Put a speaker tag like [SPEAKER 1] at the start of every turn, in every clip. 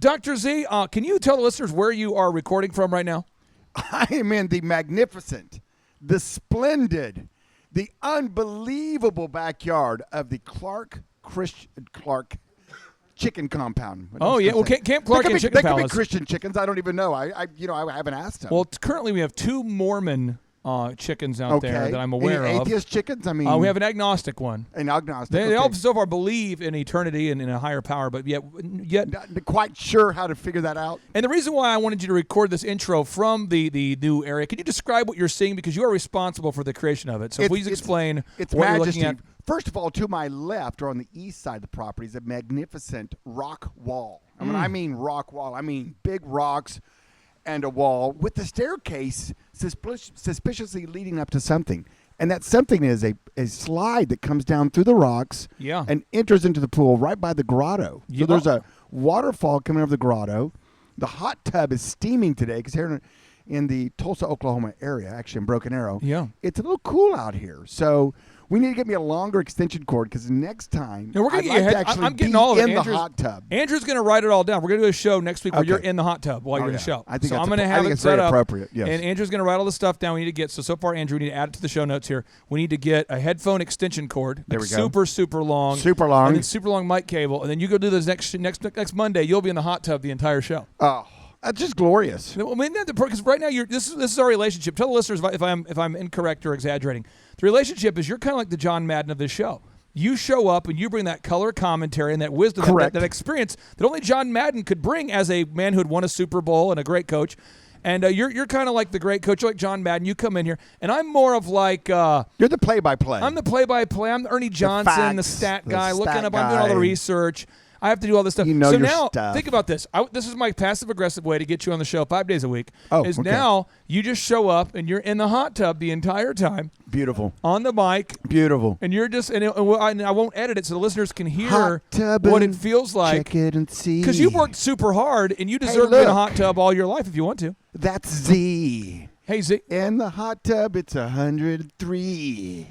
[SPEAKER 1] Dr. Z, can you tell the listeners where you are recording from right now?
[SPEAKER 2] I am in the magnificent, the splendid, the unbelievable backyard of the Clark chicken compound.
[SPEAKER 1] Oh, yeah. Well, Camp Clark and Chicken Palace.
[SPEAKER 2] They could be Christian chickens. I don't even know. I haven't asked them.
[SPEAKER 1] Well, currently we have 2 Mormon chickens out there that I'm aware
[SPEAKER 2] Any
[SPEAKER 1] of.
[SPEAKER 2] atheist chickens? I mean,
[SPEAKER 1] we have an agnostic one.
[SPEAKER 2] An agnostic.
[SPEAKER 1] They all so far believe in eternity and in a higher power, but yet
[SPEAKER 2] not quite sure how to figure that out.
[SPEAKER 1] And the reason why I wanted you to record this intro from the new area, can you describe what you're seeing, because you are responsible for the creation of it? So please explain
[SPEAKER 2] it's
[SPEAKER 1] what
[SPEAKER 2] majesty.
[SPEAKER 1] you're looking at.
[SPEAKER 2] First of all, to my left, or on the east side of the property, is a magnificent rock wall. And when I mean rock wall, I mean big rocks and a wall with the staircase suspiciously leading up to something. And that something is a slide that comes down through the rocks and enters into the pool right by the grotto. So there's a waterfall coming over the grotto. The hot tub is steaming today because here in the Tulsa, Oklahoma area, actually in Broken Arrow, it's a little cool out here. So we need to get me a longer extension cord because next time
[SPEAKER 1] I'm getting all of it.
[SPEAKER 2] The hot tub.
[SPEAKER 1] Andrew's going to write it all down. We're going to do a show next week where you're in the hot tub while you're in the show.
[SPEAKER 2] I think
[SPEAKER 1] I'm going to have it set
[SPEAKER 2] very
[SPEAKER 1] up.
[SPEAKER 2] Appropriate. Yes.
[SPEAKER 1] And Andrew's going to write all the stuff down we need to get. So far, Andrew, we need to add it to the show notes here. We need to get a headphone extension cord.
[SPEAKER 2] There we go.
[SPEAKER 1] Super long.
[SPEAKER 2] Super long.
[SPEAKER 1] And then super long mic cable. And then you go do this next Monday. You'll be in the hot tub the entire show.
[SPEAKER 2] Oh. That's just glorious.
[SPEAKER 1] I mean, because right now this is our relationship. Tell the listeners if I'm incorrect or exaggerating. The relationship is you're kind of like the John Madden of this show. You show up and you bring that color commentary and that wisdom, that experience that only John Madden could bring as a man who had won a Super Bowl and a great coach. And you're kind of like the great coach. You're like John Madden. You come in here, and I'm more of like
[SPEAKER 2] you're the play-by-play.
[SPEAKER 1] I'm the play-by-play. I'm the Ernie Johnson, the stat guy, I'm doing all the research. I have to do all this stuff.
[SPEAKER 2] So
[SPEAKER 1] now,
[SPEAKER 2] stuff.
[SPEAKER 1] think about this. This is my passive-aggressive way to get you on the show 5 days a week. Now you just show up, and you're in the hot tub the entire time.
[SPEAKER 2] Beautiful.
[SPEAKER 1] On the mic.
[SPEAKER 2] Beautiful.
[SPEAKER 1] And you're just, and I won't edit it so the listeners can hear what it feels like.
[SPEAKER 2] Check it and see.
[SPEAKER 1] Because you've worked super hard, and you deserve to be in a hot tub all your life if you want to.
[SPEAKER 2] That's Z.
[SPEAKER 1] Hey, Z.
[SPEAKER 2] In the hot tub, it's 103.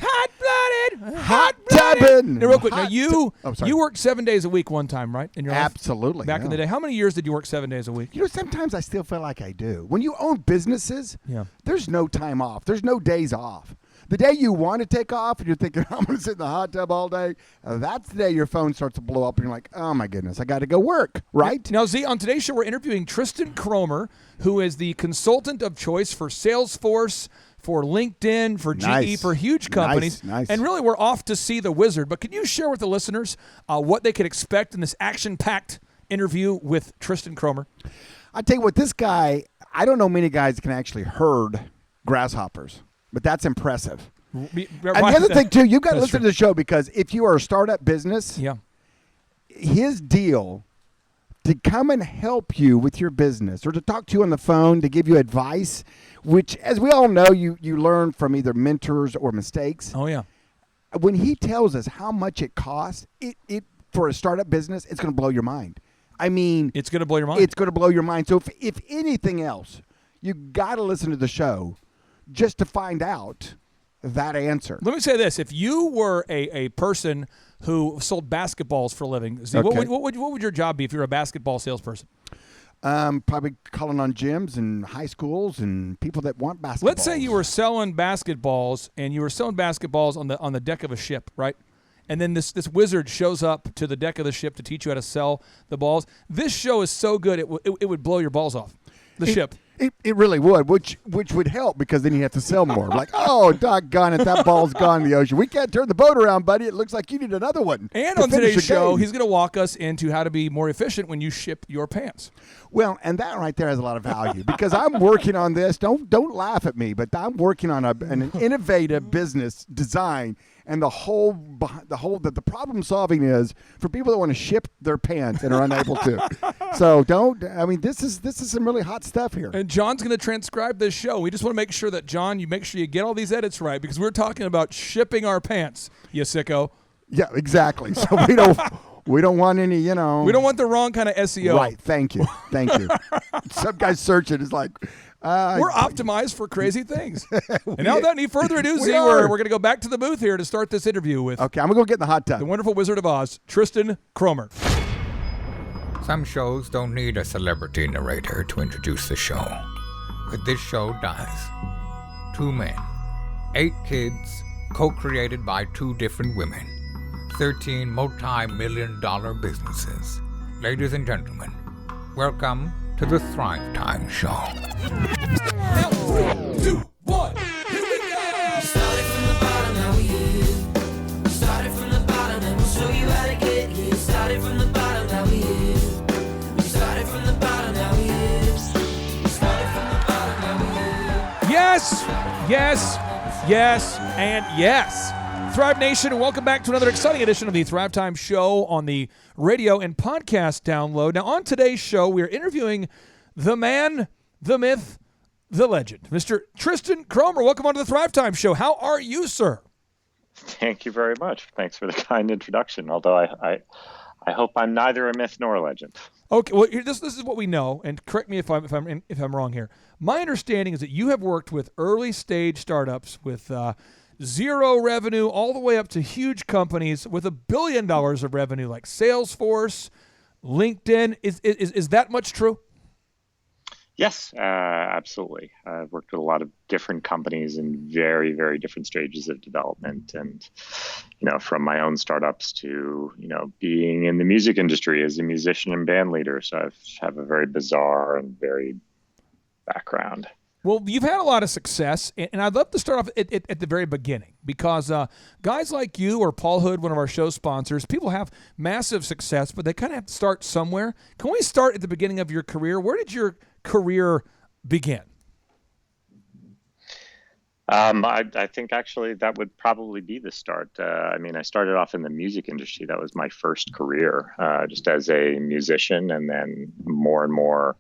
[SPEAKER 1] Hot tubbing. Now, real quick, you
[SPEAKER 2] sorry.
[SPEAKER 1] worked 7 days a week one time, right? In your life?
[SPEAKER 2] Absolutely.
[SPEAKER 1] Back in the day. How many years did you work 7 days a week?
[SPEAKER 2] You know, sometimes I still feel like I do. When you own businesses, there's no time off. There's no days off. The day you want to take off and you're thinking, I'm going to sit in the hot tub all day, that's the day your phone starts to blow up and you're like, oh, my goodness, I got to go work, right?
[SPEAKER 1] Now, Z, on today's show, we're interviewing Tristan Kromer, who is the consultant of choice for Salesforce, for LinkedIn, for GE, for huge companies.
[SPEAKER 2] Nice.
[SPEAKER 1] And really, we're off to see the wizard. But can you share with the listeners what they could expect in this action-packed interview with Tristan Kromer?
[SPEAKER 2] I tell you what, this guy, I don't know many guys that can actually herd grasshoppers, but that's impressive. And the other thing, too, you've got to listen to the show because if you are a startup business, his deal to come and help you with your business or to talk to you on the phone, to give you advice, which, as we all know, you learn from either mentors or mistakes.
[SPEAKER 1] Oh, yeah.
[SPEAKER 2] When he tells us how much it costs, it for a startup business, it's going to blow your mind. I mean,
[SPEAKER 1] it's going to blow your mind.
[SPEAKER 2] It's going to blow your mind. So if anything else, you got to listen to the show just to find out that answer.
[SPEAKER 1] Let me say this. If you were a person who sold basketballs for a living, Z, what would your job be if you were a basketball salesperson?
[SPEAKER 2] Probably calling on gyms and high schools and people that want basketballs.
[SPEAKER 1] Let's say you were selling basketballs and you were selling basketballs on the deck of a ship, right? And then this wizard shows up to the deck of the ship to teach you how to sell the balls. This show is so good it would blow your balls off. The ship.
[SPEAKER 2] It really would, which would help because then you have to sell more. Like, oh, doggone it, that ball's gone in the ocean. We can't turn the boat around, buddy. It looks like you need another one.
[SPEAKER 1] And on today's show, he's going to walk us into how to be more efficient when you ship your pants.
[SPEAKER 2] Well, and that right there has a lot of value because I'm working on this. Don't laugh at me, but I'm working on an innovative business design. And the problem solving is for people that want to ship their pants and are unable to. So this is some really hot stuff here.
[SPEAKER 1] And John's going to transcribe this show. We just want to make sure that, John, you make sure you get all these edits right because we're talking about shipping our pants, you sicko.
[SPEAKER 2] Yeah, exactly. So we don't want any,
[SPEAKER 1] We don't want the wrong kind of SEO.
[SPEAKER 2] Right. Thank you. Some guys search it. It's like,
[SPEAKER 1] we're optimized for crazy things. And now, without any further ado, Z, we're going to go back to the booth here to start this interview with.
[SPEAKER 2] Okay, I'm going to go get in the hot tub.
[SPEAKER 1] The wonderful Wizard of Oz, Tristan Kromer.
[SPEAKER 3] Some shows don't need a celebrity narrator to introduce the show, but this show does. 2 men, 8 kids, co-created by 2 different women, 13 multi-million-dollar businesses. Ladies and gentlemen, welcome to the Thrive Time Show.
[SPEAKER 1] Now, 3, 2, 1, here we go!
[SPEAKER 4] Started from the bottom, now we here. Started from the bottom, and we'll show you how to get here. Started from the bottom, now we here. Started from the bottom, now we here. Started from the bottom, now we here.
[SPEAKER 1] Yes, yes, yes, and yes. Thrive Nation, and welcome back to another exciting edition of the Thrive Time Show on the radio and podcast download. Now, on today's show, we are interviewing the man, the myth, the legend, Mr. Tristan Kromer. Welcome on to the Thrive Time Show. How are you, sir?
[SPEAKER 5] Thank you very much. Thanks for the kind introduction, although I hope I'm neither a myth nor a legend.
[SPEAKER 1] Okay, well, this is what we know, and correct me if I'm wrong here. My understanding is that you have worked with early stage startups with zero revenue all the way up to huge companies with $1 billion of revenue like Salesforce, LinkedIn. Is that much true?
[SPEAKER 5] Yes, absolutely. I've worked with a lot of different companies in very, very different stages of development, and from my own startups to being in the music industry as a musician and band leader. So I have a very bizarre and varied background.
[SPEAKER 1] Well, you've had a lot of success, and I'd love to start off at the very beginning because guys like you or Paul Hood, one of our show sponsors, people have massive success, but they kind of have to start somewhere. Can we start at the beginning of your career? Where did your career begin?
[SPEAKER 5] I think actually that would probably be the start. I started off in the music industry. That was my first career, just as a musician, and then more and more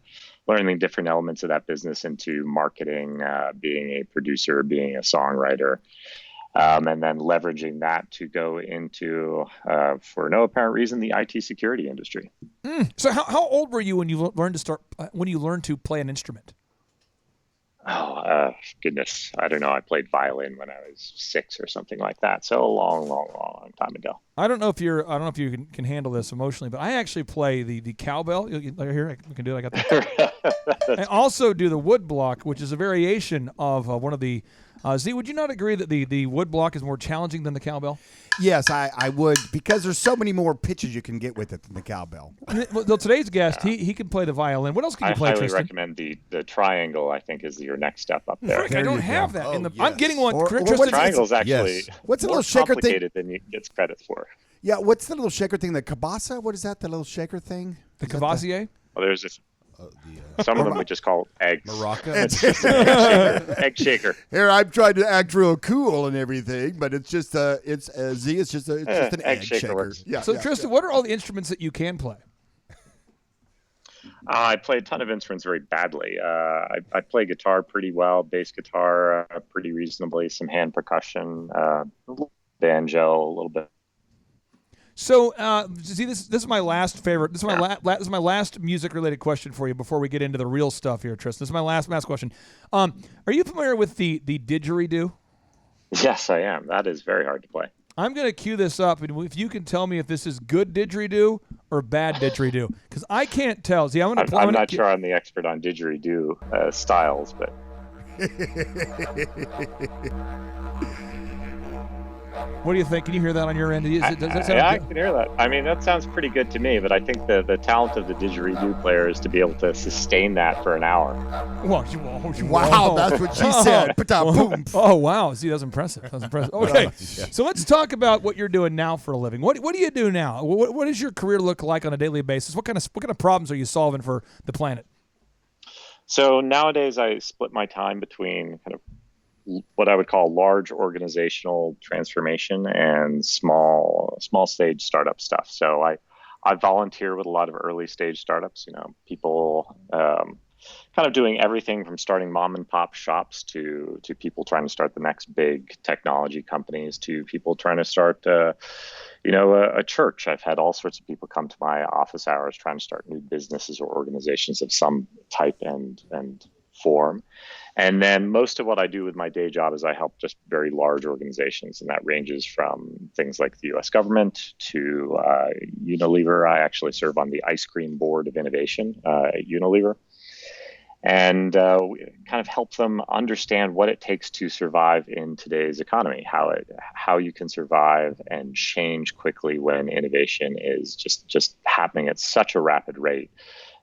[SPEAKER 5] learning different elements of that business into marketing, being a producer, being a songwriter, and then leveraging that to go into, for no apparent reason, the IT security industry.
[SPEAKER 1] So how old were you when you learned to play an instrument?
[SPEAKER 5] Oh, goodness. I don't know. I played violin when I was 6 or something like that. So a long, long, long time ago. I
[SPEAKER 1] don't know if you can handle this emotionally, but I actually play the cowbell. Here, I can do it. I got that. I also do the wood block, which is a variation of one of the. Z, would you not agree that the wood block is more challenging than the cowbell?
[SPEAKER 2] Yes, I would, because there's so many more pitches you can get with it than the cowbell.
[SPEAKER 1] Well, today's guest, he can play the violin. What else can you play, Tristan?
[SPEAKER 5] I highly recommend the triangle, I think, is your next step up there.
[SPEAKER 1] Rick, I don't have that. I'm getting one.
[SPEAKER 5] The triangle's actually
[SPEAKER 2] what's the
[SPEAKER 5] more
[SPEAKER 2] little shaker
[SPEAKER 5] complicated than it gets credit for.
[SPEAKER 2] Yeah, what's the little shaker thing? The kibasa? What is that, the little shaker thing?
[SPEAKER 1] The Cavassier?
[SPEAKER 5] Well, there's this. Some of them we just call eggs.
[SPEAKER 2] Maraca.
[SPEAKER 5] It's just an egg shaker.
[SPEAKER 2] Here, I'm trying to act real cool and everything, but it's just it's just an egg shaker.
[SPEAKER 1] Yeah. So, Tristan, what are all the instruments that you can play?
[SPEAKER 5] I play a ton of instruments very badly. I play guitar pretty well, bass guitar pretty reasonably, some hand percussion, banjo a little bit.
[SPEAKER 1] So, see, this is my last favorite. This is my last music-related question for you before we get into the real stuff here, Tristan. This is my last question. Are you familiar with the didgeridoo?
[SPEAKER 5] Yes, I am. That is very hard to play.
[SPEAKER 1] I'm going to cue this up, and if you can tell me if this is good didgeridoo or bad didgeridoo, because I can't tell. See, I'm
[SPEAKER 5] not sure I'm the expert on didgeridoo styles, but.
[SPEAKER 1] What do you think? Can you hear that on your end? Does that sound good?
[SPEAKER 5] I can hear that. I mean, that sounds pretty good to me, but I think the talent of the didgeridoo player is to be able to sustain that for an hour.
[SPEAKER 2] Wow, that's what she said.
[SPEAKER 1] Oh, wow. See, that's impressive. Okay, so let's talk about what you're doing now for a living. What do you do now? What does your career look like on a daily basis? What kind of problems are you solving for the planet?
[SPEAKER 5] So nowadays, I split my time between kind of what I would call large organizational transformation and small stage startup stuff. So I volunteer with a lot of early stage startups, people kind of doing everything from starting mom and pop shops to people trying to start the next big technology companies to people trying to start a church. I've had all sorts of people come to my office hours trying to start new businesses or organizations of some type and form. And then most of what I do with my day job is I help just very large organizations, and that ranges from things like the U.S. government to Unilever. I actually serve on the ice cream board of innovation at Unilever, and we kind of help them understand what it takes to survive in today's economy, how you can survive and change quickly when innovation is just happening at such a rapid rate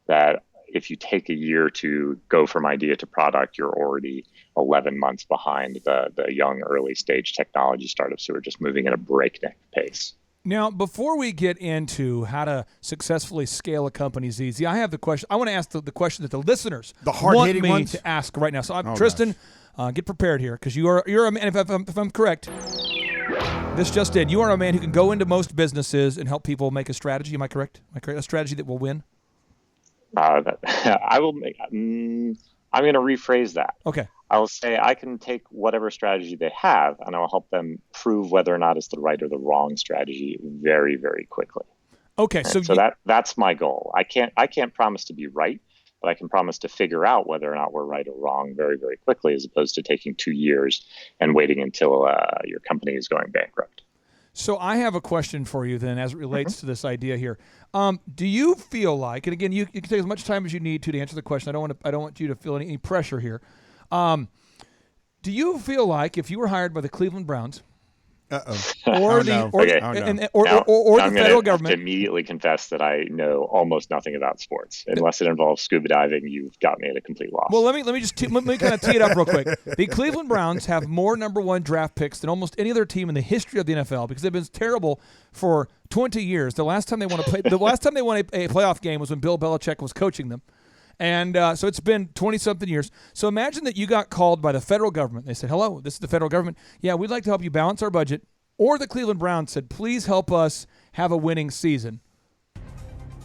[SPEAKER 5] that if you take a year to go from idea to product, you're already 11 months behind the young early stage technology startups who are just moving at a breakneck pace.
[SPEAKER 1] Now, before we get into how to successfully scale a company easy, I have the question. I want to ask the question that the listeners want me
[SPEAKER 2] ones?
[SPEAKER 1] to ask right now. So, Tristan, get prepared here, because you're a man. If I'm correct, this just in. You are a man who can go into most businesses and help people make a strategy. Am I correct? A strategy that will win.
[SPEAKER 5] I will make. I'm going to rephrase that.
[SPEAKER 1] Okay.
[SPEAKER 5] I will say I can take whatever strategy they have, and I will help them prove whether or not it's the right or the wrong strategy very, very quickly.
[SPEAKER 1] Okay.
[SPEAKER 5] So that's my goal. I can't promise to be right, but I can promise to figure out whether or not we're right or wrong very, very quickly, as opposed to taking 2 years and waiting until your company is going bankrupt.
[SPEAKER 1] So I have a question for you then, as it relates to this idea here. Do you feel like, and again, you can take as much time as you need to answer the question. I don't want you to feel any pressure here. Do you feel like if you were hired by the Cleveland Browns, or the federal government,
[SPEAKER 5] to immediately confess that I know almost nothing about sports, unless it involves scuba diving, you've got me at a complete loss.
[SPEAKER 1] Well, let me kind of tee it up real quick. The Cleveland Browns have more number one draft picks than almost any other team in the history of the NFL, because they've been terrible for 20 years. The last time they won a playoff game was when Bill Belichick was coaching them. And so it's been 20-something years. So imagine that you got called by the federal government. They said, hello, this is the federal government. Yeah, we'd like to help you balance our budget. Or the Cleveland Browns said, please help us have a winning season.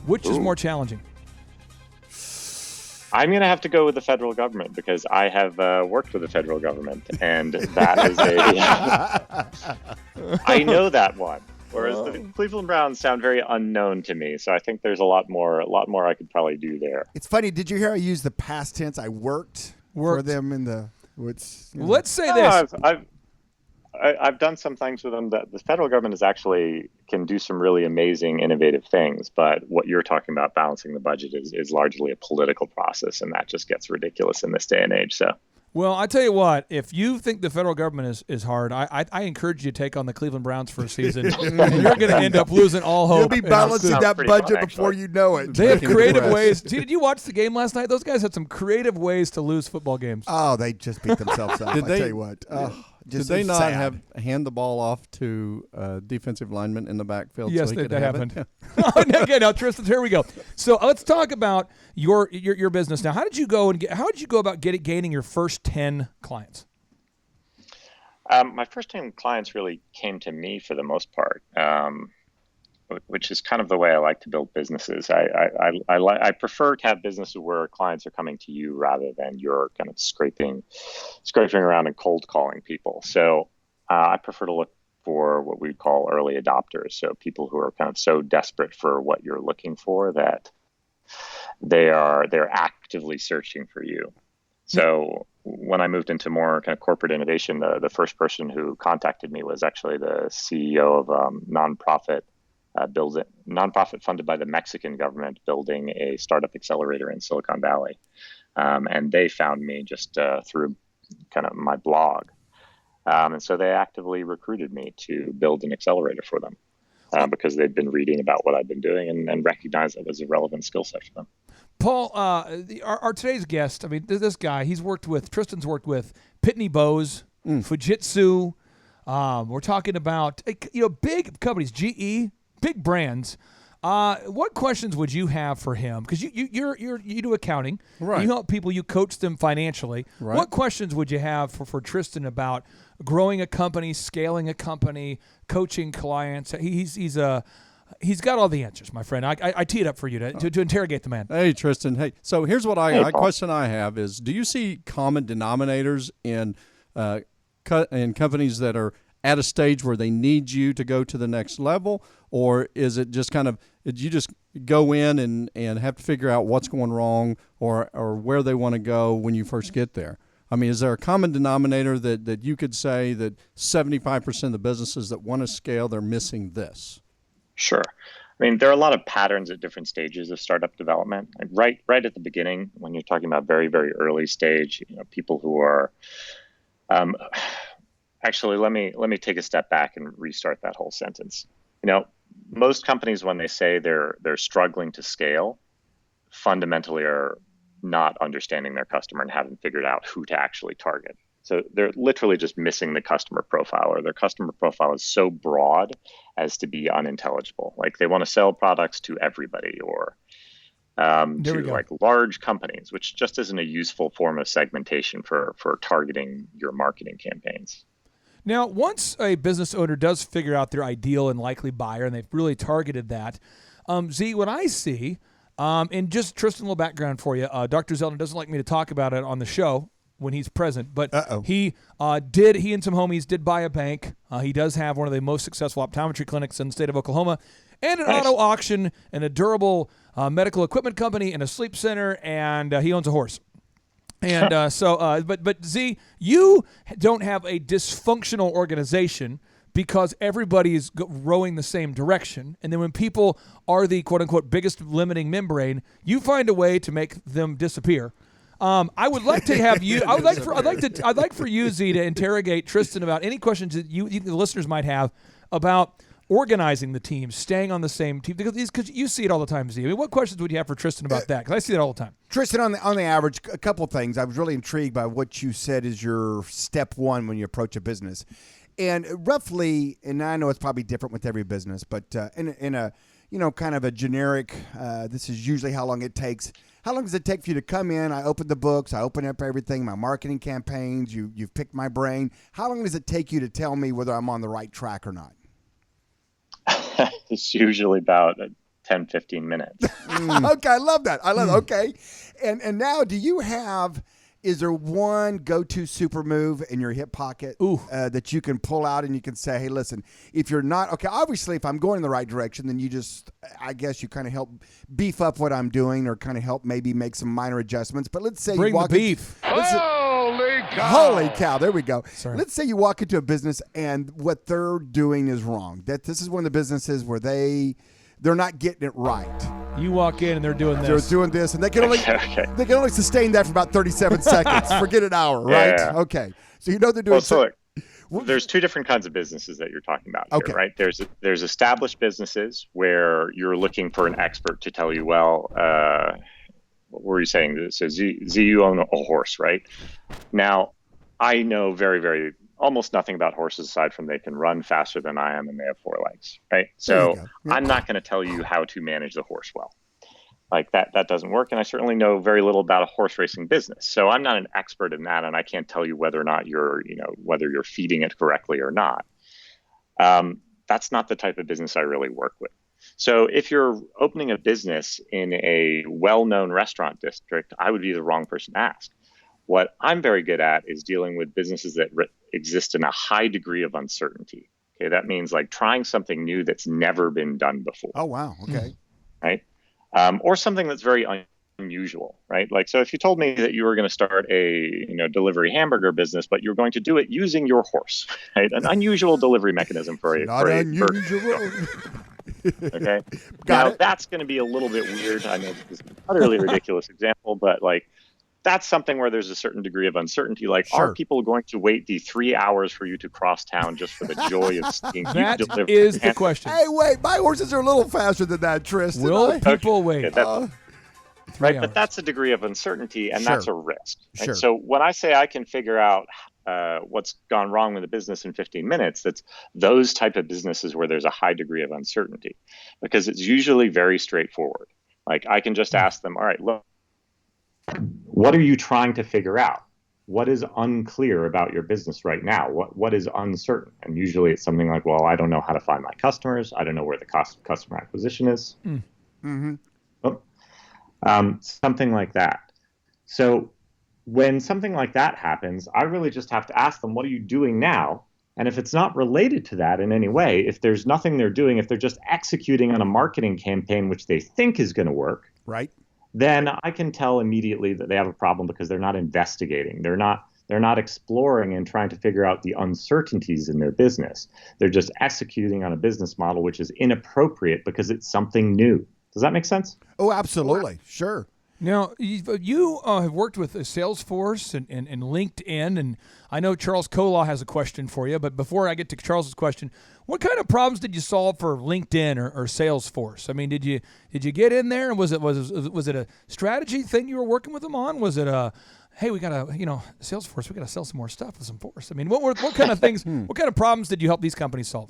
[SPEAKER 1] Which is more challenging?
[SPEAKER 5] I'm going to have to go with the federal government, because I have worked with the federal government, and that is I know that one. Whereas the Cleveland Browns sound very unknown to me, so I think there's a lot more I could probably do there.
[SPEAKER 2] It's funny. Did you hear I use the past tense? I worked for them in the.
[SPEAKER 1] Let's say this.
[SPEAKER 5] I've done some things with them that the federal government is actually can do some really amazing, innovative things. But what you're talking about, balancing the budget, is largely a political process, and that just gets ridiculous in this day and age. So.
[SPEAKER 1] Well, I tell you what, if you think the federal government is hard, I encourage you to take on the Cleveland Browns for a season. And you're going to end up losing all hope.
[SPEAKER 2] You'll be balancing that budget before you know it.
[SPEAKER 1] They have creative ways. Did you watch the game last night? Those guys had some creative ways to lose football games.
[SPEAKER 2] Oh, they just beat themselves up. I tell you what.
[SPEAKER 6] Did they not hand the ball off to defensive linemen in the backfield?
[SPEAKER 1] Yes,
[SPEAKER 6] so
[SPEAKER 1] that happened. Okay, now Tristan, here we go. So let's talk about your business now. How did you go about gaining your first 10 clients?
[SPEAKER 5] My first 10 clients really came to me for the most part, which is kind of the way I like to build businesses. I prefer to have businesses where clients are coming to you rather than you're kind of scraping around and cold calling people. So I prefer to look for what we call early adopters. So people who are kind of so desperate for what you're looking for that they're actively searching for you. So when I moved into more kind of corporate innovation, the first person who contacted me was actually the CEO of nonprofit funded by the Mexican government, building a startup accelerator in Silicon Valley. And they found me just through kind of my blog. And so they actively recruited me to build an accelerator for them because they'd been reading about what I'd been doing and recognized it was a relevant skill set for them.
[SPEAKER 1] Paul, our today's guest, I mean, this guy, Tristan's worked with Pitney Bowes, Fujitsu. We're talking about, big companies, GE, big brands. What questions would you have for him? Because you do accounting,
[SPEAKER 6] right?
[SPEAKER 1] You help people, you coach them financially.
[SPEAKER 6] Right.
[SPEAKER 1] What questions would you have for Tristan about growing a company, scaling a company, coaching clients? He's got all the answers, my friend. I tee it up for you to interrogate the man.
[SPEAKER 6] Hey, Tristan. Hey, so here's what question I have is: do you see common denominators in companies that are at a stage where they need you to go to the next level, or is it just kind of you just go in and have to figure out what's going wrong or where they want to go when you first get there? I mean, is there a common denominator that you could say that 75% of the businesses that want to scale, they're missing this?
[SPEAKER 5] Sure. I mean, there are a lot of patterns at different stages of startup development. Like right at the beginning, when you're talking about very, very early stage, people who are actually, let me take a step back and restart that whole sentence. Most companies, when they say they're struggling to scale, fundamentally are not understanding their customer and haven't figured out who to actually target. So they're literally just missing the customer profile, or their customer profile is so broad as to be unintelligible. Like they want to sell products to everybody, or to like large companies, which just isn't a useful form of segmentation for targeting your marketing campaigns.
[SPEAKER 1] Now, once a business owner does figure out their ideal and likely buyer, and they've really targeted that, Z, what I see, and just Tristan, a little background for you, Dr. Zeldin doesn't like me to talk about it on the show when he's present, but he and some homies did buy a bank. He does have one of the most successful optometry clinics in the state of Oklahoma, and an auto auction, and a durable medical equipment company, and a sleep center, and he owns a horse. And but Z, you don't have a dysfunctional organization because everybody is rowing the same direction. And then when people are the quote unquote biggest limiting membrane, you find a way to make them disappear. I would like to have you. I'd like for you, Z, to interrogate Tristan about any questions that the listeners might have about organizing the team, staying on the same team, because you see it all the time, Z. I mean, what questions would you have for Tristan about that? Because I see it all the time.
[SPEAKER 2] Tristan, on the average, a couple of things. I was really intrigued by what you said is your step one when you approach a business, and roughly, and I know it's probably different with every business, but in a kind of a generic, this is usually how long it takes. How long does it take for you to come in? I open the books. I open up everything, my marketing campaigns. You've picked my brain. How long does it take you to tell me whether I'm on the right track or not?
[SPEAKER 5] It's usually about 10, 15 minutes.
[SPEAKER 2] Okay, I love that. Okay. And now, is there one go-to super move in your hip pocket that you can pull out and you can say, hey, listen, if you're not, okay, obviously if I'm going in the right direction, then I guess you kind of help beef up what I'm doing or kind of help maybe make some minor adjustments. But let's say
[SPEAKER 1] Bring the beef.
[SPEAKER 2] Holy cow, there we go. Sorry. Let's say you walk into a business and what they're doing is wrong. That this is one of the businesses where they're not getting it right.
[SPEAKER 1] You walk in and they're doing this.
[SPEAKER 2] They're doing this, and they can only sustain that for about 37 seconds. Forget an hour, right?
[SPEAKER 5] Yeah.
[SPEAKER 2] Okay. So they're doing
[SPEAKER 5] there's two different kinds of businesses that you're talking about here, right? There's established businesses where you're looking for an expert to tell you, well, what were you saying? So Z, you own a horse, right? Now, I know very, very almost nothing about horses aside from they can run faster than I am and they have 4 legs, right? So I'm not going to tell you how to manage the horse well. Like that doesn't work. And I certainly know very little about a horse racing business. So I'm not an expert in that, and I can't tell you whether or not whether you're feeding it correctly or not. That's not the type of business I really work with. So if you're opening a business in a well-known restaurant district, I would be the wrong person to ask. What I'm very good at is dealing with businesses that exist in a high degree of uncertainty. Okay, that means like trying something new that's never been done before.
[SPEAKER 2] Oh, wow. Okay.
[SPEAKER 5] Right. Or something that's very unusual, right? Like, so if you told me that you were going to start a delivery hamburger business, but you're going to do it using your horse, right? An unusual delivery mechanism for a
[SPEAKER 2] not unusual.
[SPEAKER 5] Okay. That's going to be a little bit weird. I know this is an utterly ridiculous example, but like that's something where there's a certain degree of uncertainty. Like, are people going to wait the 3 hours for you to cross town just for the joy of seeing you deliver?
[SPEAKER 1] That is the question.
[SPEAKER 2] Hey, wait, my horses are a little faster than that, Tristan.
[SPEAKER 1] Will people wait?
[SPEAKER 5] Right, but that's a degree of uncertainty, and that's a risk. Right?
[SPEAKER 2] Sure.
[SPEAKER 5] So when I say I can figure out what's gone wrong with the business in 15 minutes, that's those type of businesses where there's a high degree of uncertainty, because it's usually very straightforward. Like I can just ask them, all right, look, what are you trying to figure out? What is unclear about your business right now? What is uncertain? And usually it's something like, well, I don't know how to find my customers. I don't know where the cost of customer acquisition is.
[SPEAKER 2] Mm-hmm.
[SPEAKER 5] Something like that. So when something like that happens, I really just have to ask them, what are you doing now And if it's not related to that in any way, if there's nothing they're doing, if they're just executing on a marketing campaign which they think is going to work,
[SPEAKER 2] Right.
[SPEAKER 5] then I can tell immediately that they have a problem because they're not investigating. They're not exploring and trying to figure out the uncertainties in their business. They're just executing on a business model which is inappropriate because it's something new. Does that make sense?
[SPEAKER 2] Oh, absolutely. Sure.
[SPEAKER 1] Now, you have worked with Salesforce and LinkedIn, and I know Charles Kolaw has a question for you, but before I get to Charles's question, what kind of problems did you solve for LinkedIn or Salesforce? I mean, did you get in there, and was it a strategy thing you were working with them on? Was it a, hey, we got to, Salesforce, we got to sell some more stuff with some force? I mean, what kind of things, what kind of problems did you help these companies solve?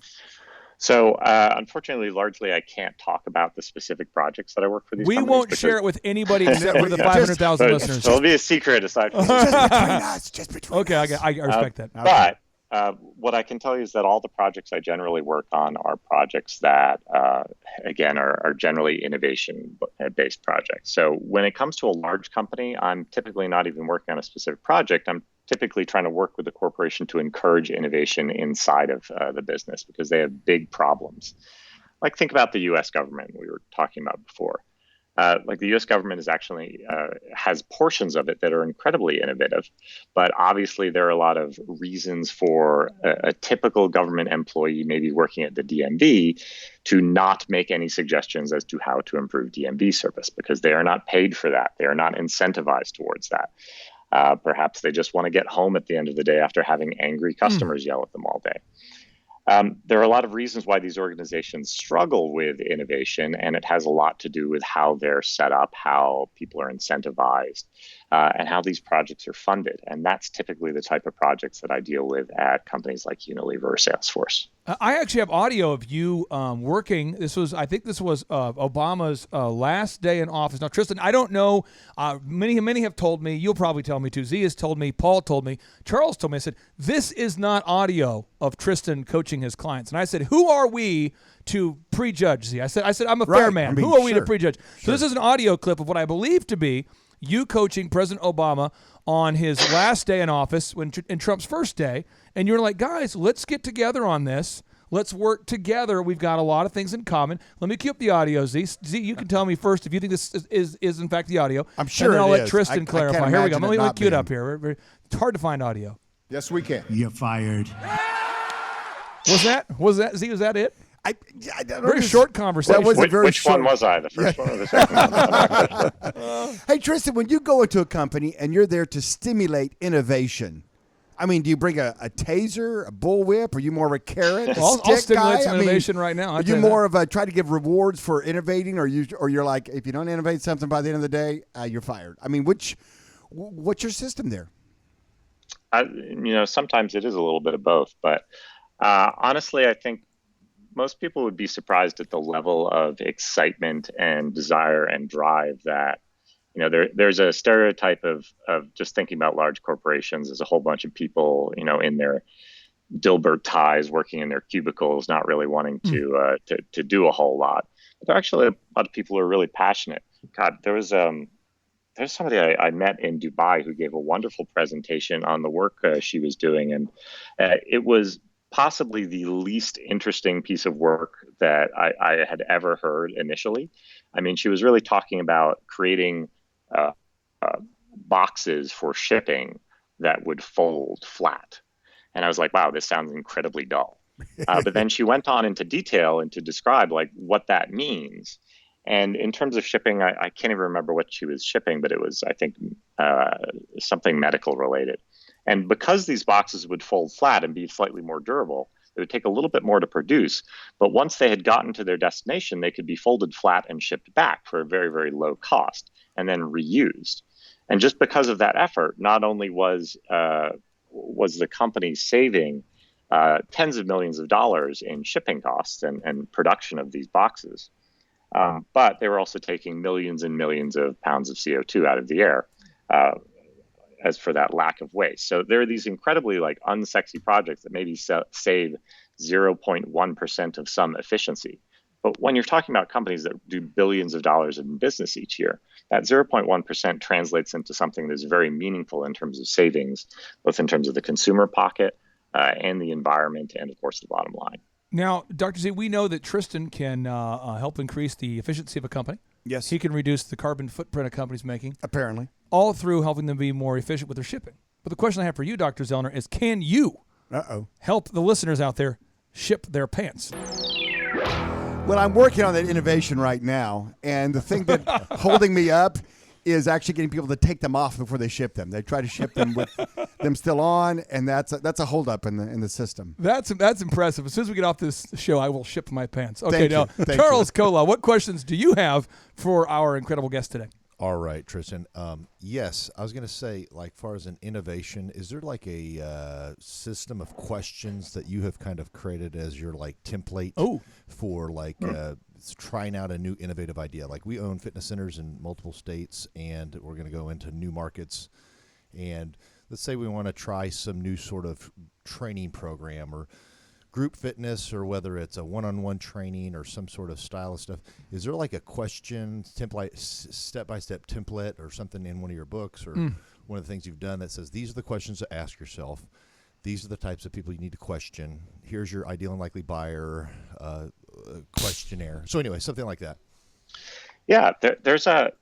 [SPEAKER 5] So, unfortunately, largely, I can't talk about the specific projects that I work for these companies.
[SPEAKER 1] We won't share it with anybody except for the 500,000 listeners.
[SPEAKER 5] It'll be a secret aside from
[SPEAKER 2] Just between
[SPEAKER 1] Okay,
[SPEAKER 2] us.
[SPEAKER 1] I respect that.
[SPEAKER 5] But what I can tell you is that all the projects I generally work on are projects that, again, are generally innovation-based projects. So when it comes to a large company, I'm typically not even working on a specific project. I'm typically trying to work with the corporation to encourage innovation inside of the business because they have big problems. Like think about the U.S. government we were talking about before. Like the U.S. government is actually has portions of it that are incredibly innovative, but obviously there are a lot of reasons for a typical government employee maybe working at the DMV to not make any suggestions as to how to improve DMV service because they are not paid for that. They are not incentivized towards that. Perhaps they just want to get home at the end of the day after having angry customers yell at them all day. There are a lot of reasons why these organizations struggle with innovation, and it has a lot to do with how they're set up, how people are incentivized, and how these projects are funded. And that's typically the type of projects that I deal with at companies like Unilever or Salesforce.
[SPEAKER 1] I actually have audio of you working. I think this was Obama's last day in office. Now, Tristan, I don't know. Many have told me. You'll probably tell me too. Z has told me. Paul told me. Charles told me. I said, this is not audio of Tristan coaching his clients. And I said, who are we to prejudge Z? I said, I'm a fair man. Who are we to prejudge? So this is an audio clip of what I believe to be you coaching President Obama on his last day in office in Trump's first day. And you're like, guys, let's get together on this. Let's work together. We've got a lot of things in common. Let me cue up the audio, Z. Z, you can tell me first if you think this is in fact the audio.
[SPEAKER 2] I'm sure
[SPEAKER 1] and then I'll
[SPEAKER 2] it
[SPEAKER 1] let
[SPEAKER 2] is.
[SPEAKER 1] Tristan clarify. Here we go. Let me cue it up here. It's hard to find audio.
[SPEAKER 7] Yes, we can.
[SPEAKER 8] You're fired.
[SPEAKER 1] Was that Z? Was that it?
[SPEAKER 2] I don't
[SPEAKER 1] Very short conversation.
[SPEAKER 2] That was a very
[SPEAKER 5] Which
[SPEAKER 2] short.
[SPEAKER 5] one was I? The first one or the second one?
[SPEAKER 2] Hey, Tristan, when you go into a company and you're there to stimulate innovation, I mean, do you bring a taser, a bullwhip? Are you more of a carrot?
[SPEAKER 1] I'll
[SPEAKER 2] stick
[SPEAKER 1] stimulate
[SPEAKER 2] guy?
[SPEAKER 1] some innovation right now.
[SPEAKER 2] Are you more of a try to give rewards for innovating, or you're like, if you don't innovate something by the end of the day, you're fired? I mean, what's your system there?
[SPEAKER 5] Sometimes it is a little bit of both, but honestly, I think most people would be surprised at the level of excitement and desire and drive that, there's a stereotype of just thinking about large corporations as a whole bunch of people, in their Dilbert ties, working in their cubicles, not really wanting to do a whole lot. But there are actually a lot of people who are really passionate. God, there's somebody I met in Dubai who gave a wonderful presentation on the work she was doing, and it was possibly the least interesting piece of work that I had ever heard initially. I mean, she was really talking about creating boxes for shipping that would fold flat. And I was like, wow, this sounds incredibly dull. But then she went on into detail and to describe like what that means. And in terms of shipping, I can't even remember what she was shipping, but it was, I think, something medical related. And because these boxes would fold flat and be slightly more durable, it would take a little bit more to produce. But once they had gotten to their destination, they could be folded flat and shipped back for a very, very low cost and then reused. And just because of that effort, not only was the company saving tens of millions of dollars in shipping costs and production of these boxes, but they were also taking millions and millions of pounds of CO2 out of the air. As for that lack of waste. So there are these incredibly unsexy projects that maybe save 0.1% of some efficiency. But when you're talking about companies that do billions of dollars in business each year, that 0.1% translates into something that's very meaningful in terms of savings, both in terms of the consumer pocket and the environment, and of course the bottom line.
[SPEAKER 1] Now, Dr. Z, we know that Tristan can help increase the efficiency of a company.
[SPEAKER 2] Yes.
[SPEAKER 1] He can reduce the carbon footprint a company's making,
[SPEAKER 2] Apparently.
[SPEAKER 1] all through helping them be more efficient with their shipping. But the question I have for you, Dr. Zellner, is can you help the listeners out there ship their pants?
[SPEAKER 2] Well, I'm working on that innovation right now, and the thing that holding me up is actually getting people to take them off before they ship them. They try to ship them with them still on, and that's a holdup in the system.
[SPEAKER 1] That's impressive. As soon as we get off this show, I will ship my pants. Okay,
[SPEAKER 2] Thank
[SPEAKER 1] now,
[SPEAKER 2] you.
[SPEAKER 1] Charles Kola, what questions do you have for our incredible guest today?
[SPEAKER 7] All right, Tristan. Yes, I was going to say, like, far as an innovation, is there like a system of questions that you have kind of created as your like template for like trying out a new innovative idea? Like, we own fitness centers in multiple states, and we're going to go into new markets. And let's say we want to try some new sort of training program or group fitness, or whether it's a one-on-one training or some sort of style of stuff. Is there like a question template, step-by-step template or something in one of your books or one of the things you've done that says these are the questions to ask yourself, these are the types of people you need to question, here's your ideal and likely buyer questionnaire? So anyway, something like that.
[SPEAKER 5] Yeah, there's a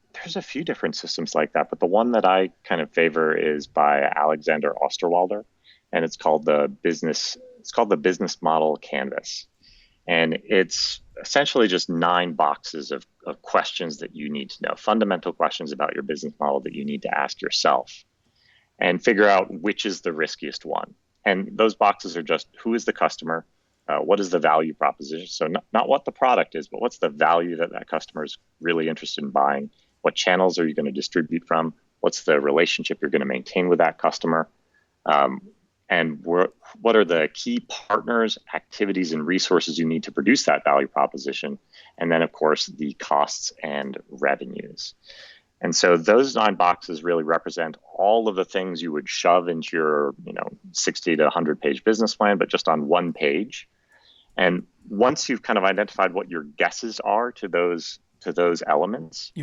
[SPEAKER 5] few different systems like that, but the one that I kind of favor is by Alexander Osterwalder, and it's called the business model canvas. And it's essentially just 9 boxes of questions that you need to know, fundamental questions about your business model that you need to ask yourself and figure out which is the riskiest one. And those boxes are just, who is the customer? What is the value proposition? So not what the product is, but what's the value that customer is really interested in buying? What channels are you going to distribute from? What's the relationship you're going to maintain with that customer? And what are the key partners, activities, and resources you need to produce that value proposition? And then, of course, the costs and revenues. And so those 9 boxes really represent all of the things you would shove into your 60 to 100-page business plan, but just on one page. And once you've kind of identified what your guesses are to those elements,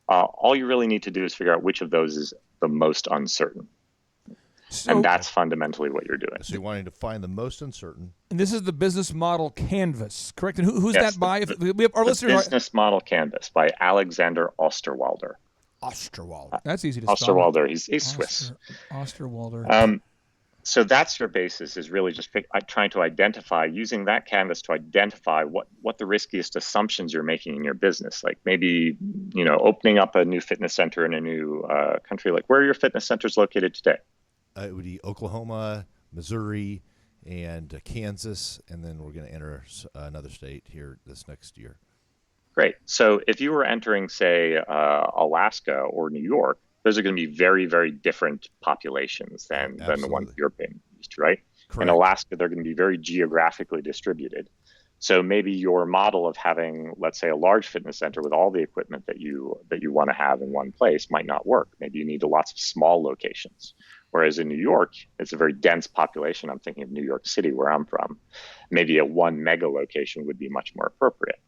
[SPEAKER 5] all you really need to do is figure out which of those is the most uncertain. So, and that's fundamentally what you're doing.
[SPEAKER 7] So you're wanting to find the most uncertain.
[SPEAKER 1] And this is the business model canvas, correct? And who's that by? We have our listeners.
[SPEAKER 5] Business model canvas by Alexander Osterwalder.
[SPEAKER 1] That's easy to spell.
[SPEAKER 5] Osterwalder. He's Swiss.
[SPEAKER 1] Osterwalder.
[SPEAKER 5] So that's your basis, is really just trying to identify, using that canvas to identify what the riskiest assumptions you're making in your business. Like maybe, opening up a new fitness center in a new country. Like, where are your fitness centers located today?
[SPEAKER 7] It would be Oklahoma, Missouri, and Kansas, and then we're going to enter another state here this next year.
[SPEAKER 5] Great. So if you were entering, say, Alaska or New York, those are going to be very, very different populations than the ones you're being used to, right?
[SPEAKER 7] Correct.
[SPEAKER 5] In Alaska, they're going to be very geographically distributed. So maybe your model of having, let's say, a large fitness center with all the equipment that you want to have in one place might not work. Maybe you need lots of small locations. Whereas in New York, it's a very dense population. I'm thinking of New York City, where I'm from. Maybe a 1 mega location would be much more appropriate,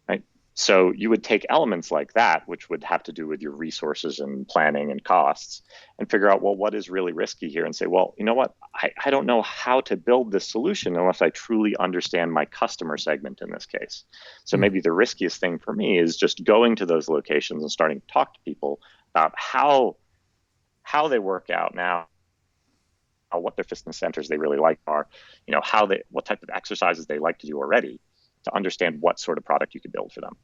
[SPEAKER 5] right? So you would take elements like that, which would have to do with your resources and planning and costs, and figure out, well, what is really risky here? And say, well, you know what? I don't know how to build this solution unless I truly understand my customer segment in this case. So maybe the riskiest thing for me is just going to those locations and starting to talk to people about how they work out now, what their fitness centers they really like are, what type of exercises they like to do already, to understand what sort of product you could build for them.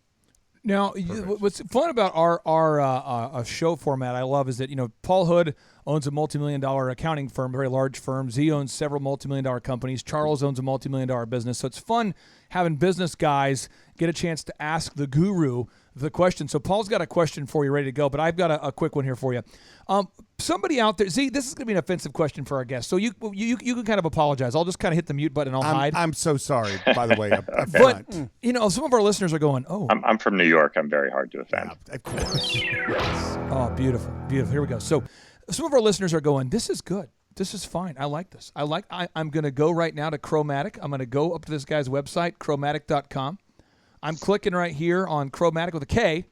[SPEAKER 1] Now, what's fun about our show format I love is that, Paul Hood owns a multi-million-dollar accounting firm, a very large firm. Z owns several multi-million-dollar companies. Charles owns a multi-million-dollar business. So it's fun having business guys get a chance to ask the guru the question. So Paul's got a question for you ready to go, but I've got a quick one here for you. Somebody out there, Z, this is going to be an offensive question for our guests. So you can kind of apologize. I'll just kind of hit the mute button and I'll hide.
[SPEAKER 2] I'm so sorry, by the way.
[SPEAKER 1] But, some of our listeners are going, oh.
[SPEAKER 5] I'm from New York. I'm very hard to offend.
[SPEAKER 2] Yeah, of course.
[SPEAKER 1] Oh, beautiful. Beautiful. Here we go. So some of our listeners are going, this is good. This is fine. I like this. I'm going to go right now to Kromatic. I'm going to go up to this guy's website, kromatic.com. I'm clicking right here on Kromatic with a K,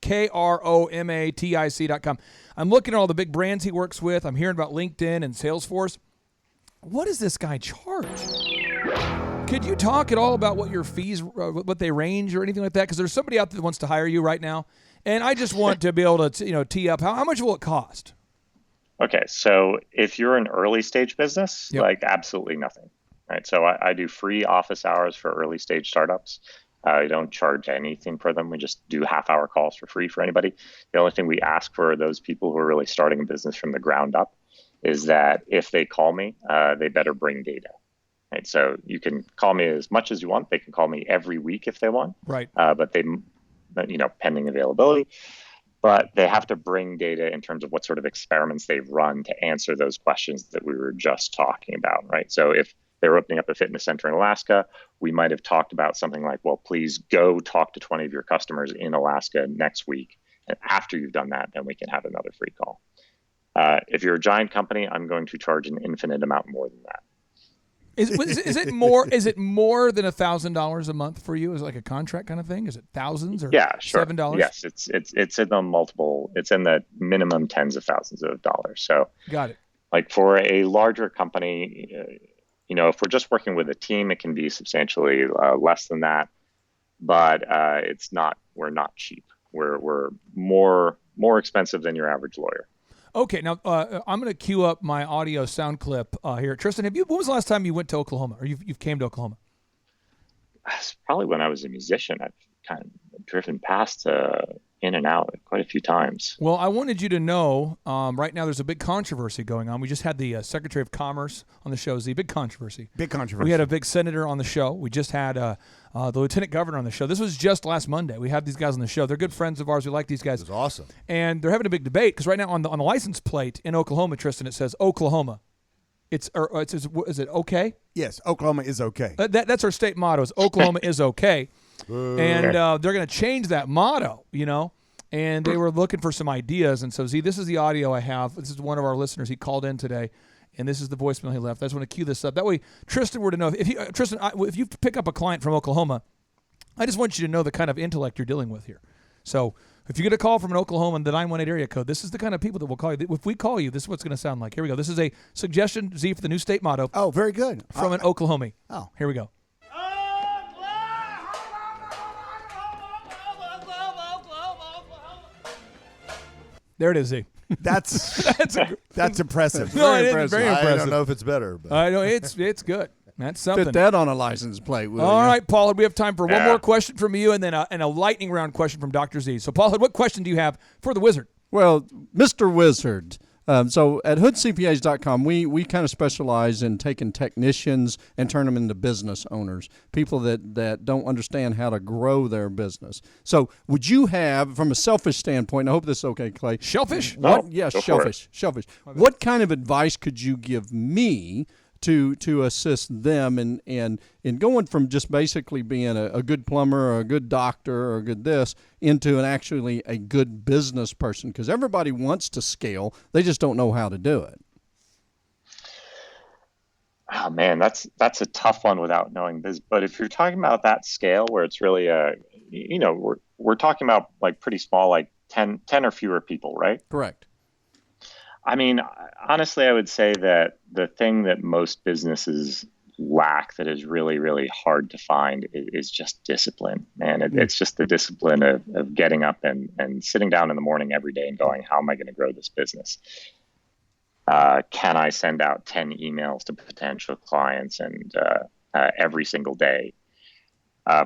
[SPEAKER 1] Kromatic.com. I'm looking at all the big brands he works with. I'm hearing about LinkedIn and Salesforce. what does this guy charge? Could you talk at all about what your fees, what they range or anything like that? Because there's somebody out there that wants to hire you right now, and I just want to be able to, tee up. How much will it cost?
[SPEAKER 5] Okay, so if you're an early stage business,
[SPEAKER 1] Yep.
[SPEAKER 5] like absolutely nothing, right? So I do free office hours for early stage startups. I don't charge anything for them. We just do half-hour calls for free for anybody. The only thing we ask for those people who are really starting a business from the ground up is that if they call me, they better bring data. Right? So you can call me as much as you want. They can call me every week if they want.
[SPEAKER 1] Right.
[SPEAKER 5] But pending availability. But they have to bring data in terms of what sort of experiments they've run to answer those questions that we were just talking about, right? So if they're opening up a fitness center in Alaska, we might have talked about something like, well, please go talk to 20 of your customers in Alaska next week. And after you've done that, then we can have another free call. If you're a giant company, I'm going to charge an infinite amount more than that.
[SPEAKER 1] Is it more? Is it more than $1,000 a month for you? Is it like a contract kind of thing? Is it thousands or
[SPEAKER 5] sure.
[SPEAKER 1] $7?
[SPEAKER 5] Yes, it's in the multiple. It's in the minimum tens of thousands of dollars. So
[SPEAKER 1] got it.
[SPEAKER 5] Like for a larger company, if we're just working with a team, it can be substantially less than that. But it's not. We're not cheap. We're more expensive than your average lawyer.
[SPEAKER 1] Okay, now I'm going to cue up my audio sound clip here. Tristan, when was the last time you went to Oklahoma, or you've came to Oklahoma?
[SPEAKER 5] It's probably when I was a musician. I've kind of driven past in and out quite a few times.
[SPEAKER 1] Well, I wanted you to know right now there's a big controversy going on. We just had the Secretary of Commerce on the show, Z. Big controversy.
[SPEAKER 2] Big controversy.
[SPEAKER 1] We had a big senator on the show. We just had the lieutenant governor on the show. This was just last Monday. We had these guys on the show. They're good friends of ours. We like these guys.
[SPEAKER 7] It was awesome.
[SPEAKER 1] And they're having a big debate because right now on the license plate in Oklahoma, Tristan, it says Oklahoma. It says, is it okay?
[SPEAKER 2] Yes, Oklahoma is okay.
[SPEAKER 1] That's our state motto is Oklahoma is okay. And they're going to change that motto, And they were looking for some ideas. And so, Z, this is the audio I have. This is one of our listeners. He called in today, and this is the voicemail he left. I just want to cue this up. That way, Tristan were to know. If you pick up a client from Oklahoma, I just want you to know the kind of intellect you're dealing with here. So if you get a call from an Oklahoma in the 918 area code, this is the kind of people that will call you. If we call you, this is what's going to sound like. Here we go. This is a suggestion, Z, for the new state motto.
[SPEAKER 2] Oh, very good.
[SPEAKER 1] From an Oklahoma.
[SPEAKER 2] Oh.
[SPEAKER 1] Here we go. There it is, Z.
[SPEAKER 2] That's impressive.
[SPEAKER 1] No, it is very
[SPEAKER 7] I
[SPEAKER 1] impressive.
[SPEAKER 7] don't know if it's better, but
[SPEAKER 1] I know it's good. That's something.
[SPEAKER 6] Put that on a license plate.
[SPEAKER 1] All right, Paul. We have time for one more question from you, and then a lightning round question from Dr. Z. So, Paul, what question do you have for the Wizard?
[SPEAKER 6] Well, Mr. Wizard. So at hoodcpas.com, we kind of specialize in taking technicians and turn them into business owners, people that don't understand how to grow their business. So would you have, from a selfish standpoint, I hope this is okay, Clay.
[SPEAKER 1] Shellfish?
[SPEAKER 6] Yes, shellfish. What kind of advice could you give me to assist them in going from just basically being a good plumber or a good doctor or a good this into actually a good business person? Because everybody wants to scale. They just don't know how to do it.
[SPEAKER 5] Oh, man, that's a tough one without knowing this. But if you're talking about that scale where it's really we're talking about like pretty small, like 10 or fewer people, right?
[SPEAKER 6] Correct.
[SPEAKER 5] I mean, honestly, I would say that the thing that most businesses lack that is really, really hard to find is just discipline, man. It's just the discipline of getting up and sitting down in the morning every day and going, how am I going to grow this business? Can I send out 10 emails to potential clients and every single day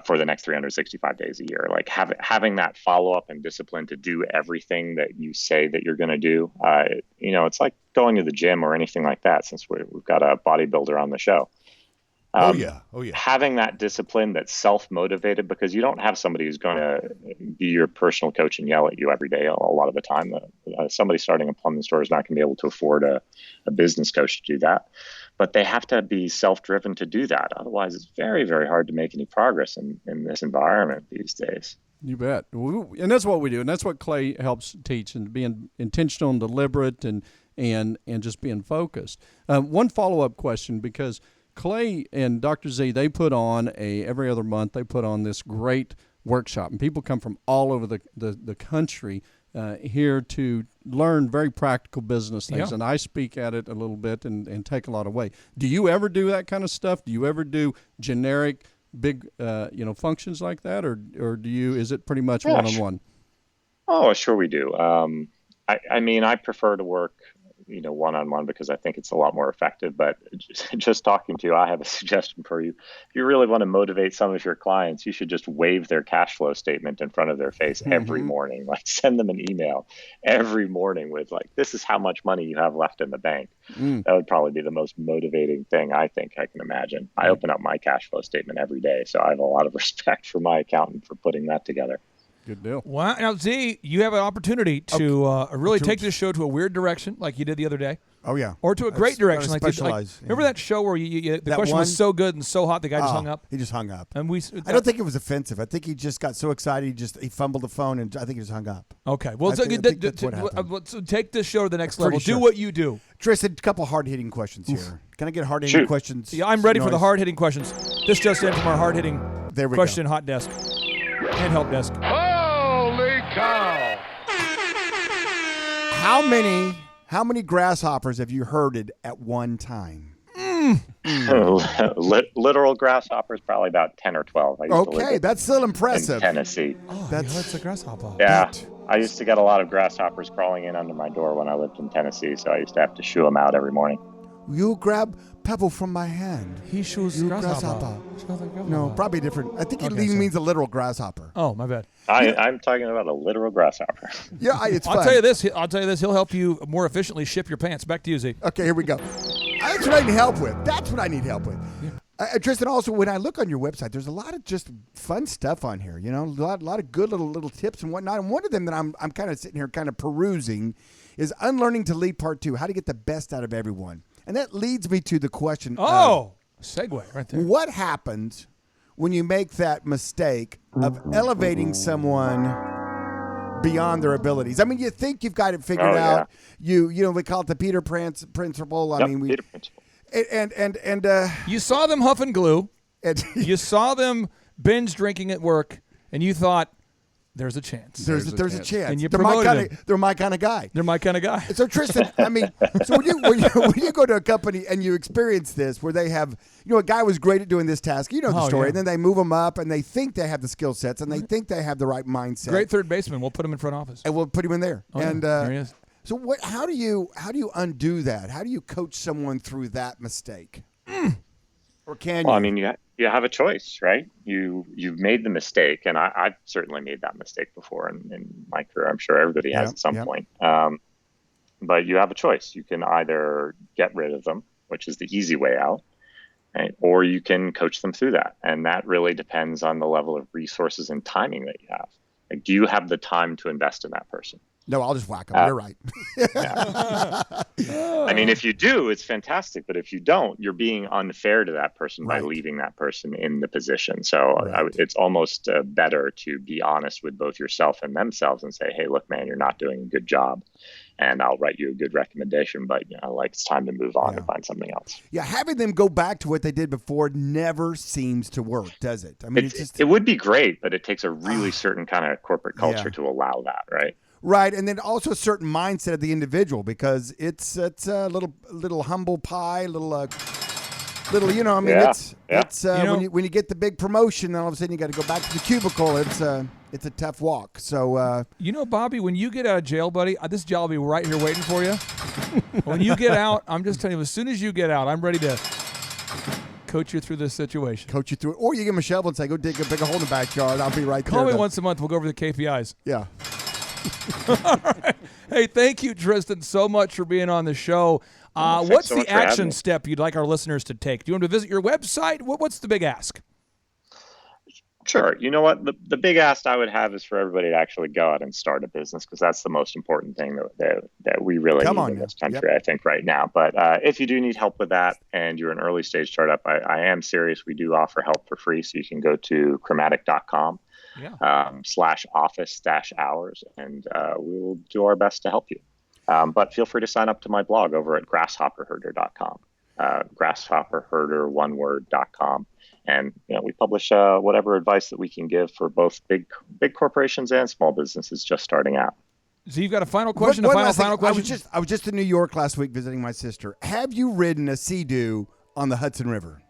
[SPEAKER 5] for the next 365 days a year? Like having that follow-up and discipline to do everything that you say that you're going to do. It's like going to the gym or anything like that, since we've got a bodybuilder on the show.
[SPEAKER 7] Oh yeah.
[SPEAKER 5] Having that discipline that's self-motivated, because you don't have somebody who's going to be your personal coach and yell at you every day a lot of the time. Somebody starting a plumbing store is not going to be able to afford a business coach to do that. But they have to be self-driven to do that. Otherwise, it's very, very hard to make any progress in this environment these days.
[SPEAKER 6] You bet. And that's what we do. And that's what Clay helps teach, and being intentional and deliberate and just being focused. One follow-up question, because Clay and Dr. Z, they put on every other month, they put on this great workshop. And people come from all over the country here to learn very practical business things,
[SPEAKER 1] Yeah.
[SPEAKER 6] and I speak at it a little bit and take a lot away. Do you ever do that kind of stuff? Do you ever do generic big functions like that, or do you? Is it pretty much one-on-one?
[SPEAKER 5] Oh, sure we do. I mean, I prefer to work, one-on-one because I think it's a lot more effective. But just talking to you, I have a suggestion for you. If you really want to motivate some of your clients, you should just wave their cash flow statement in front of their face every morning. Like send them an email every morning with like, this is how much money you have left in the bank. That would probably be the most motivating thing I think I can imagine. I open up my cash flow statement every day, so I have a lot of respect for my accountant for putting that together.
[SPEAKER 6] Good deal.
[SPEAKER 1] Wow. Now, Z, you have an opportunity to really take this show to a weird direction, like you did the other day,
[SPEAKER 2] Oh yeah.
[SPEAKER 1] or to a great direction, like,
[SPEAKER 2] specialize.
[SPEAKER 1] remember that show where the
[SPEAKER 2] That
[SPEAKER 1] question
[SPEAKER 2] one?
[SPEAKER 1] was so good and so hot, the guy just hung up.
[SPEAKER 2] He just hung up.
[SPEAKER 1] And we.
[SPEAKER 2] I don't think it was offensive. I think he just got so excited he fumbled the phone and I think he just hung up.
[SPEAKER 1] Okay. Well,
[SPEAKER 2] I think that's what happened.
[SPEAKER 1] so take this show to the next
[SPEAKER 2] Pretty
[SPEAKER 1] level.
[SPEAKER 2] sure.
[SPEAKER 1] Do what you do.
[SPEAKER 2] Tristan, a couple hard-hitting questions here. Can I get hard-hitting
[SPEAKER 5] Shoot.
[SPEAKER 2] questions?
[SPEAKER 1] Yeah, I'm ready for the
[SPEAKER 2] Noise?
[SPEAKER 1] hard-hitting questions. This just in from our hard-hitting
[SPEAKER 2] There we
[SPEAKER 1] question hot desk and help desk.
[SPEAKER 8] Holy cow!
[SPEAKER 2] How many grasshoppers have you herded at one time?
[SPEAKER 5] Literal grasshoppers, probably about 10 or 12. I used to live
[SPEAKER 2] That's still
[SPEAKER 5] in
[SPEAKER 2] impressive.
[SPEAKER 5] Tennessee.
[SPEAKER 1] That's a grasshopper.
[SPEAKER 5] Yeah, I used to get a lot of grasshoppers crawling in under my door when I lived in Tennessee, so I used to have to shoo them out every morning.
[SPEAKER 2] You grab pebble from my hand.
[SPEAKER 1] He shoes
[SPEAKER 2] You
[SPEAKER 1] grasshopper.
[SPEAKER 2] No, probably different. I think it
[SPEAKER 1] Okay, sorry.
[SPEAKER 2] means a literal grasshopper.
[SPEAKER 1] Oh, my bad.
[SPEAKER 5] I'm talking about a literal grasshopper.
[SPEAKER 2] Yeah, it's fun.
[SPEAKER 1] I'll tell you this. He'll help you more efficiently ship your pants. Back to you, Z.
[SPEAKER 2] Okay, here we go. That's what I need help with. Tristan, also, when I look on your website, there's a lot of just fun stuff on here. A lot of good little tips and whatnot. And one of them that I'm kind of sitting here kind of perusing is Unlearning to Lead Part 2, how to get the best out of everyone. And that leads me to the question
[SPEAKER 1] segue right there.
[SPEAKER 2] what happens when you make that mistake of elevating someone beyond their abilities? I mean, you think you've got it figured out. You we call it the Peter principle.
[SPEAKER 5] Peter principle.
[SPEAKER 2] And
[SPEAKER 1] You saw them huffing glue.
[SPEAKER 2] and
[SPEAKER 1] You saw them binge drinking at work, and you thought, there's a chance.
[SPEAKER 2] there's a chance.
[SPEAKER 1] And you
[SPEAKER 2] they're my
[SPEAKER 1] promoted
[SPEAKER 2] kind of they're my kind of guy.
[SPEAKER 1] They're my kind of guy.
[SPEAKER 2] So Tristan, I mean, so when you go to a company and you experience this, where they have, a guy was great at doing this task, the story,
[SPEAKER 1] yeah.
[SPEAKER 2] and then they move him up, and they think they have the skill sets, and they think they have the right mindset.
[SPEAKER 1] Great third baseman. We'll put him in front office.
[SPEAKER 2] And we'll put him in there.
[SPEAKER 1] Oh, yeah.
[SPEAKER 2] And
[SPEAKER 1] There he is.
[SPEAKER 2] so what? How do you undo that? How do you coach someone through that mistake? Or can you?
[SPEAKER 5] Well, I mean, you have a choice, right? You've made the mistake, and I've certainly made that mistake before in my career. I'm sure everybody has at some point. But you have a choice. You can either get rid of them, which is the easy way out, right? Or you can coach them through that. And that really depends on the level of resources and timing that you have. Like, do you have the time to invest in that person?
[SPEAKER 2] No, I'll just whack them. You're right.
[SPEAKER 5] I mean, if you do, it's fantastic. But if you don't, you're being unfair to that person by leaving that person in the position. So it's almost better to be honest with both yourself and themselves and say, hey, look, man, you're not doing a good job. And I'll write you a good recommendation. But, it's time to move on and find something else.
[SPEAKER 2] Yeah, having them go back to what they did before never seems to work, does it? I mean,
[SPEAKER 5] it would be great, but it takes a really certain kind of corporate culture to allow that, right?
[SPEAKER 2] Right, and then also a certain mindset of the individual, because it's a little humble pie, when you get the big promotion, then all of a sudden you got to go back to the cubicle. It's a tough walk. So
[SPEAKER 1] Bobby, when you get out of jail, buddy, this job will be right here waiting for you. When you get out, I'm just telling you, as soon as you get out, I'm ready to coach you through this situation.
[SPEAKER 2] Coach you through it, or you give him a shovel and say, "Go dig a big hole in the backyard." I'll be right there.
[SPEAKER 1] Call me once a month. We'll go over the KPIs.
[SPEAKER 2] Yeah.
[SPEAKER 1] All right. Hey, thank you, Tristan, so much for being on the show. What's
[SPEAKER 5] so
[SPEAKER 1] the
[SPEAKER 5] much for having
[SPEAKER 1] action
[SPEAKER 5] me.
[SPEAKER 1] step you'd like our listeners to take? Do you want to visit your website? What's the big ask?
[SPEAKER 5] Sure. You know what? The big ask I would have is for everybody to actually go out and start a business, because that's the most important thing that we really need in this country, I think, right now. But if you do need help with that and you're an early stage startup, I am serious. We do offer help for free. So you can go to Kromatic.com /office-hours, and we will do our best to help you. But feel free to sign up to my blog over at grasshopperherder.com, grasshopperherder1word.com. And we publish whatever advice that we can give for both big corporations and small businesses just starting out.
[SPEAKER 1] So you've got a final question,
[SPEAKER 2] One
[SPEAKER 1] a final
[SPEAKER 2] last thing.
[SPEAKER 1] final question?
[SPEAKER 2] I was just in New York last week visiting my sister. Have you ridden a Sea-Doo on the Hudson River?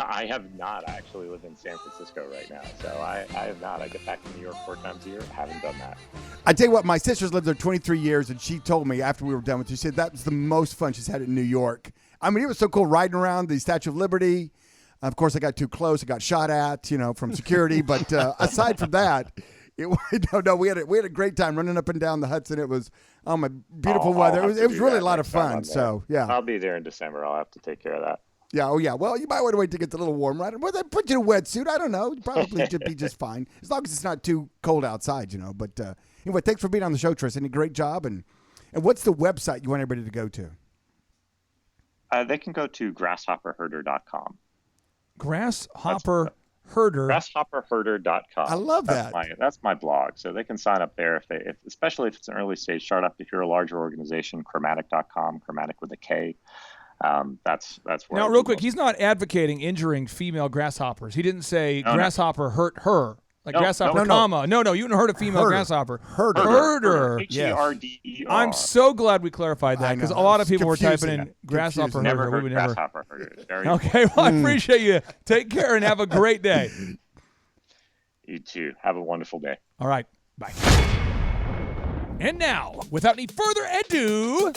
[SPEAKER 5] I have not. I actually live in San Francisco right now, so I have not. I get back to New York 4 times a year. Haven't done that.
[SPEAKER 2] I tell you what, my sister's lived there 23 years, and she told me after we were done with her, she said that was the most fun she's had in New York. I mean, it was so cool riding around the Statue of Liberty. Of course, I got too close. I got shot at, from security. But aside from that, we had a great time running up and down the Hudson. It was beautiful weather. It was really a lot of fun. So yeah,
[SPEAKER 5] I'll be there in December. I'll have to take care of that.
[SPEAKER 2] Yeah. Oh yeah. Well, you might want to wait till it gets a little warm, right? Well, they put you in a wetsuit. I don't know. You probably should be just fine as long as it's not too cold outside, But anyway, thanks for being on the show, Tristan. A great job. And what's the website you want everybody to go to?
[SPEAKER 5] They can go to grasshopperherder.com.
[SPEAKER 1] Grasshopper Herder.
[SPEAKER 5] Grasshopperherder.com.
[SPEAKER 2] I love that.
[SPEAKER 5] That's my blog. So they can sign up there especially if it's an early stage startup. If you're a larger organization, Kromatic.com, Kromatic with a K. That's where.
[SPEAKER 1] Now, real quick, he's not advocating injuring female grasshoppers. He didn't say grasshopper hurt her. Like grasshopper, comma. No, you didn't hurt a female grasshopper.
[SPEAKER 2] Herder.
[SPEAKER 5] Herder.
[SPEAKER 1] I'm so glad we clarified that because a lot of people were typing in grasshopper
[SPEAKER 5] Never
[SPEAKER 1] herder.
[SPEAKER 5] heard grasshopper herder.
[SPEAKER 1] Okay, well, I appreciate you. Take care and have a great day.
[SPEAKER 5] You too. Have a wonderful day.
[SPEAKER 1] All right. Bye. And now, without any further ado,